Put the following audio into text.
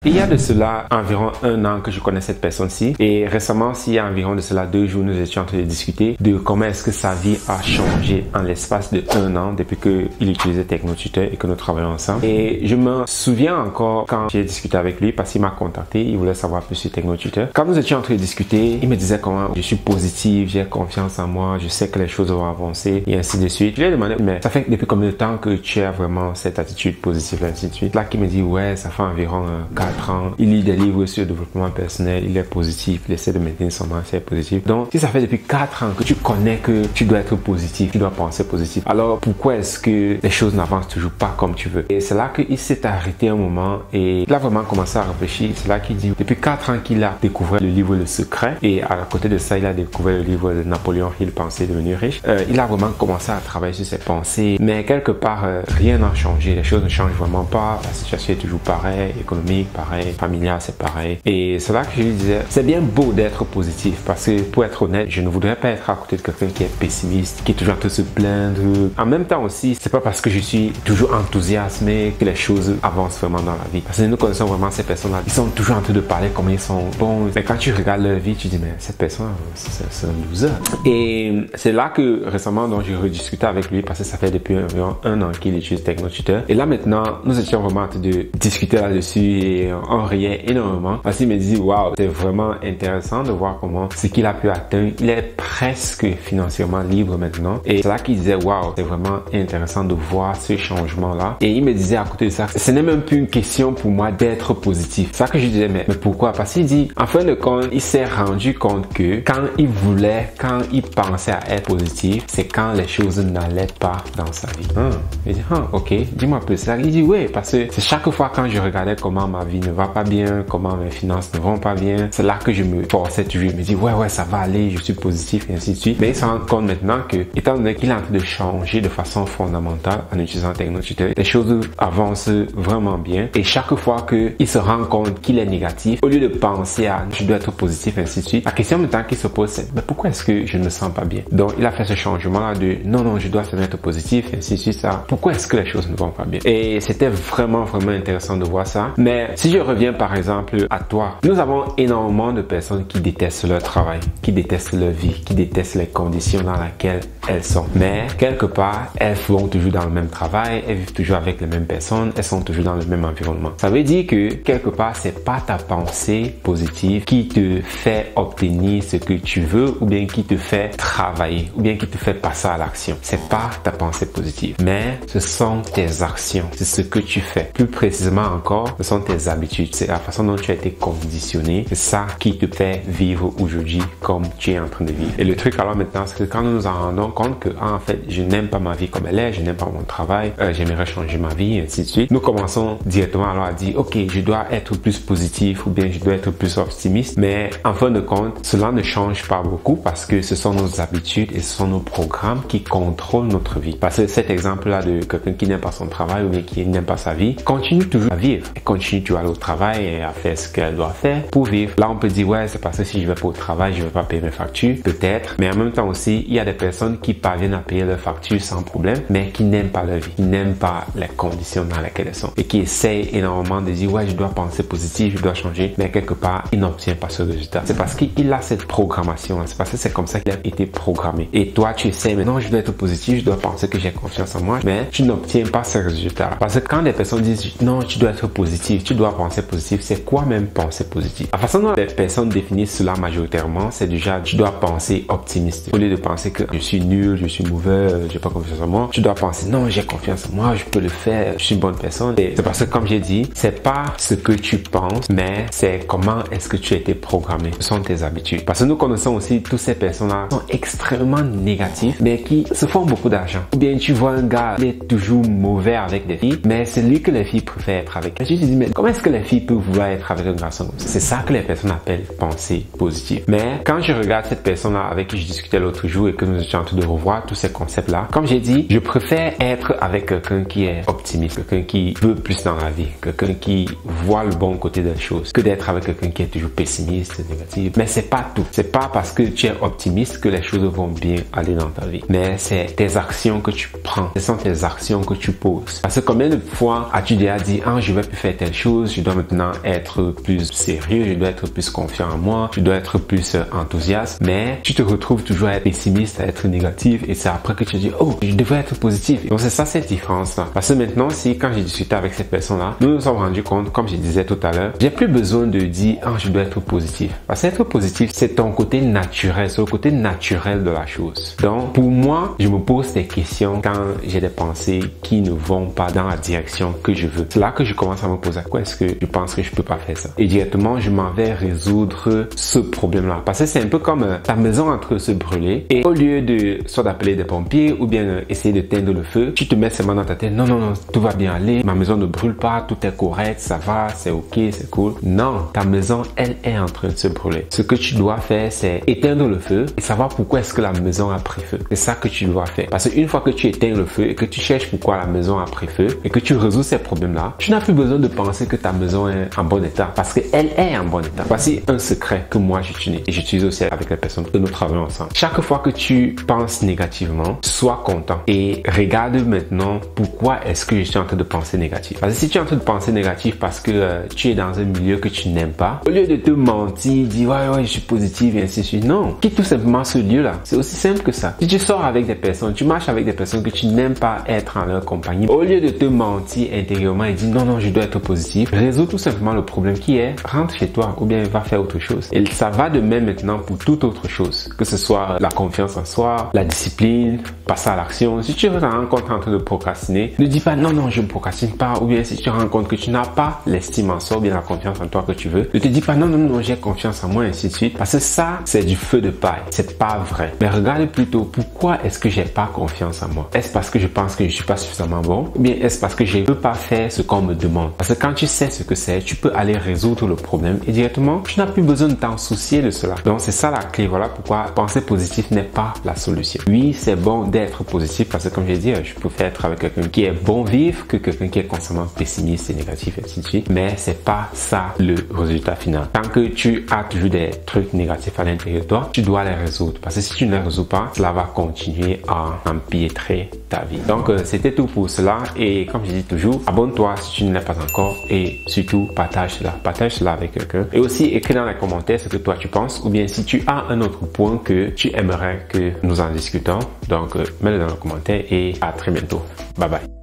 Il y a de cela environ 1 an que je connais cette personne-ci et récemment, il y a environ de cela 2 jours, nous étions en train de discuter de comment est-ce que sa vie a changé en l'espace de 1 an depuis qu'il utilisait TechnoTutor et que nous travaillons ensemble. Et je me souviens encore quand j'ai discuté avec lui parce qu'il m'a contacté, il voulait savoir plus sur TechnoTutor. Quand nous étions en train de discuter, il me disait comment je suis positif, j'ai confiance en moi, je sais que les choses vont avancer et ainsi de suite. Je lui ai demandé, mais ça fait depuis combien de temps que tu as vraiment cette attitude positive et ainsi de suite. Là, qui me dit, ouais, ça fait environ 4 ans, il lit des livres sur le développement personnel, il est positif, il essaie de maintenir son mindset positif. Donc, si ça fait depuis 4 ans que tu connais que tu dois être positif, tu dois penser positif, alors pourquoi est-ce que les choses n'avancent toujours pas comme tu veux? Et c'est là qu'il s'est arrêté un moment et il a vraiment commencé à réfléchir. C'est là qu'il dit, depuis 4 ans qu'il a découvert le livre Le Secret et à côté de ça, il a découvert le livre de Napoléon Hill, Penser devenir riche. Il a vraiment commencé à travailler sur ses pensées, mais quelque part, rien n'a changé. Les choses ne changent vraiment pas. La situation est toujours pareille, économique, pareil, familial, c'est pareil. Et c'est là que je lui disais, c'est bien beau d'être positif parce que pour être honnête, je ne voudrais pas être à côté de quelqu'un qui est pessimiste, qui est toujours en train de se plaindre. En même temps aussi, c'est pas parce que je suis toujours enthousiaste que les choses avancent vraiment dans la vie. Parce que nous connaissons vraiment ces personnes-là. Ils sont toujours en train de parler comme ils sont bons. Mais quand tu regardes leur vie, tu dis, mais cette personne, c'est un loser. Et c'est là que récemment, donc, j'ai rediscuté avec lui parce que ça fait depuis environ 1 an qu'il utilise TechnoTutor. Et là maintenant, nous étions vraiment en train de discuter là-dessus et on riait énormément parce qu'il me dit, waouh, c'est vraiment intéressant de voir comment ce qu'il a pu atteindre. Il est presque financièrement libre maintenant. Et c'est là qu'il disait, waouh, c'est vraiment intéressant de voir ce changement-là. Et il me disait à côté de ça, ce n'est même plus une question pour moi d'être positif. C'est ça que je disais, mais pourquoi? Parce qu'il dit, en fin de compte, il s'est rendu compte que quand il pensait à être positif, c'est quand les choses n'allaient pas dans sa vie. Il dit, ok, dis-moi plus ça. Il dit, oui, parce que c'est chaque fois quand je regardais comment ma vie ne va pas bien, comment mes finances ne vont pas bien, c'est là que je me forçais toujours. Je me dis, ouais, ça va aller, je suis positif et ainsi de suite. Mais il se rend compte maintenant que, étant donné qu'il est en train de changer de façon fondamentale en utilisant TechnoTutor, les choses avancent vraiment bien. Et chaque fois qu'il se rend compte qu'il est négatif, au lieu de penser à je dois être positif et ainsi de suite, la question maintenant qu'il se pose, c'est mais pourquoi est-ce que je ne me sens pas bien? Donc, il a fait ce changement-là de non, je dois se mettre positif et ainsi de suite. Ça. Pourquoi est-ce que les choses ne vont pas bien? Et c'était vraiment intéressant de voir ça. Mais si je reviens par exemple à toi, nous avons énormément de personnes qui détestent leur travail, qui détestent leur vie, qui détestent les conditions dans lesquelles elles sont. Mais quelque part, elles vont toujours dans le même travail, elles vivent toujours avec les mêmes personnes, elles sont toujours dans le même environnement. Ça veut dire que quelque part, c'est pas ta pensée positive qui te fait obtenir ce que tu veux ou bien qui te fait travailler ou bien qui te fait passer à l'action. C'est pas ta pensée positive, mais ce sont tes actions, c'est ce que tu fais. Plus précisément encore, ce sont tes habitudes, c'est la façon dont tu as été conditionné, c'est ça qui te fait vivre aujourd'hui comme tu es en train de vivre. Et le truc alors maintenant, c'est que quand nous nous en rendons compte que en fait, je n'aime pas ma vie comme elle est, je n'aime pas mon travail, j'aimerais changer ma vie, et ainsi de suite, nous commençons directement alors à dire, ok, je dois être plus positif ou bien je dois être plus optimiste, mais en fin de compte, cela ne change pas beaucoup parce que ce sont nos habitudes et ce sont nos programmes qui contrôlent notre vie. Parce que cet exemple-là de quelqu'un qui n'aime pas son travail ou bien qui n'aime pas sa vie, continue toujours à vivre et continue toujours à aller au travail et à faire ce qu'elle doit faire pour vivre. Là, on peut dire, ouais, c'est parce que si je vais pas au travail, je vais pas payer mes factures. Peut-être. Mais en même temps aussi, il y a des personnes qui parviennent à payer leurs factures sans problème, mais qui n'aiment pas leur vie, qui n'aiment pas les conditions dans lesquelles elles sont et qui essayent énormément de dire, ouais, je dois penser positif, je dois changer, mais quelque part, il n'obtient pas ce résultat. C'est parce qu'il a cette programmation, c'est parce que c'est comme ça qu'il a été programmé. Et toi, tu essaies, mais non, je dois être positif, je dois penser que j'ai confiance en moi, mais tu n'obtiens pas ce résultat. Parce que quand les personnes disent, non, tu dois être positif, tu dois penser positif, c'est quoi même penser positif? La façon dont les personnes définissent cela majoritairement, c'est déjà, tu dois penser optimiste. Au lieu de penser que je suis nul, je suis mauvais, j'ai pas confiance en moi, tu dois penser, non, j'ai confiance en moi, je peux le faire, je suis une bonne personne. Et c'est parce que, comme j'ai dit, c'est pas ce que tu penses, mais c'est comment est-ce que tu as été programmé. Ce sont tes habitudes. Parce que nous connaissons aussi toutes ces personnes-là qui sont extrêmement négatives, mais qui se font beaucoup d'argent. Ou bien tu vois un gars, il est toujours mauvais avec des filles, mais c'est lui que les filles préfèrent être avec. Et tu te dis, mais comment est-ce que les filles peuvent vouloir être avec un garçon comme ça? C'est ça que les personnes appellent pensée positive. Mais quand je regarde cette personne-là avec qui je discutais l'autre jour et que nous étions en train de revoir tous ces concepts-là, comme j'ai dit, je préfère être avec quelqu'un qui est optimiste, quelqu'un qui veut plus dans la vie, quelqu'un qui voit le bon côté des choses, que d'être avec quelqu'un qui est toujours pessimiste, négatif. Mais c'est pas tout. C'est pas parce que tu es optimiste que les choses vont bien aller dans ta vie. Mais c'est tes actions que tu prends. Ce sont tes actions que tu poses. Parce que combien de fois as-tu déjà dit, je vais plus faire telle chose, choses, je dois maintenant être plus sérieux, je dois être plus confiant en moi, je dois être plus enthousiaste, mais tu te retrouves toujours à être pessimiste, à être négatif, et c'est après que tu te dis, oh, je devrais être positif. Donc c'est ça cette différence-là. Parce que maintenant, si quand j'ai discuté avec cette personne-là, nous nous sommes rendus compte, comme je disais tout à l'heure, j'ai plus besoin de dire, ah, je dois être positif. Parce que être positif, c'est ton côté naturel, c'est le côté naturel de la chose. Donc, pour moi, je me pose des questions quand j'ai des pensées qui ne vont pas dans la direction que je veux. C'est là que je commence à me poser, quoi est-ce que je pense que je peux pas faire ça? Et directement, je m'en vais résoudre ce problème-là. Parce que c'est un peu comme ta maison est en train de se brûler, et au lieu de soit d'appeler des pompiers ou bien essayer de teindre le feu, tu te mets seulement dans ta tête, non, non, non, tout va bien aller, ma maison ne brûle pas, tout est correct, ça va, c'est ok, c'est cool. Non, ta maison, elle est en train de se brûler. Ce que tu dois faire, c'est éteindre le feu et savoir pourquoi est-ce que la maison a pris feu. C'est ça que tu dois faire. Parce qu'une fois que tu éteins le feu et que tu cherches pourquoi la maison a pris feu et que tu résous ces problèmes-là, tu n'as plus besoin de penser que ta maison est en bon état parce qu'elle est en bon état. Voici un secret que moi j'utilise et j'utilise aussi avec les personnes que nous travaillons ensemble. Chaque fois que tu penses négativement, sois content et regarde maintenant pourquoi est-ce que je suis en train de penser négatif. Parce que si tu es en train de penser négatif parce que tu es dans un milieu que tu n'aimes pas, au lieu de te mentir, dire ouais, je suis positif et ainsi de suite, non, quitte tout simplement ce lieu-là. C'est aussi simple que ça. Si tu sors avec des personnes, tu marches avec des personnes que tu n'aimes pas être en leur compagnie, au lieu de te mentir intérieurement et dire non, je dois être positif, résous tout simplement le problème qui est, rentre chez toi ou bien va faire autre chose. Et ça va de même maintenant pour toute autre chose, que ce soit la confiance en soi, la discipline, passer à l'action. Si tu te rends compte en train de procrastiner, ne dis pas non, je ne procrastine pas, ou bien si tu te rends compte que tu n'as pas l'estime en soi ou bien la confiance en toi que tu veux, ne te dis pas non, j'ai confiance en moi, et ainsi de suite, parce que ça, c'est du feu de paille, c'est pas vrai. Mais regarde plutôt, pourquoi est-ce que j'ai pas confiance en moi? Est-ce parce que je pense que je suis pas suffisamment bon, ou bien est-ce parce que je ne peux pas faire ce qu'on me demande? Parce que quand tu sais ce que c'est, tu peux aller résoudre le problème et directement, tu n'as plus besoin de t'en soucier de cela. Donc c'est ça la clé, voilà pourquoi penser positif n'est pas la solution. Oui, c'est bon d'être positif parce que comme j'ai dit, je préfère être avec quelqu'un qui est bon vivre que quelqu'un qui est constamment pessimiste et négatif et ainsi de suite. Mais c'est pas ça le résultat final. Tant que tu as toujours des trucs négatifs à l'intérieur de toi, tu dois les résoudre. Parce que si tu ne les résous pas, cela va continuer à empiétrer ta vie. Donc c'était tout pour cela et comme je dis toujours, abonne-toi si tu ne l'es pas encore et surtout partage cela avec quelqu'un. Et aussi écris dans les commentaires ce que toi tu penses ou bien si tu as un autre point que tu aimerais que nous en discutons. Donc mets-le dans les commentaires et à très bientôt. Bye bye.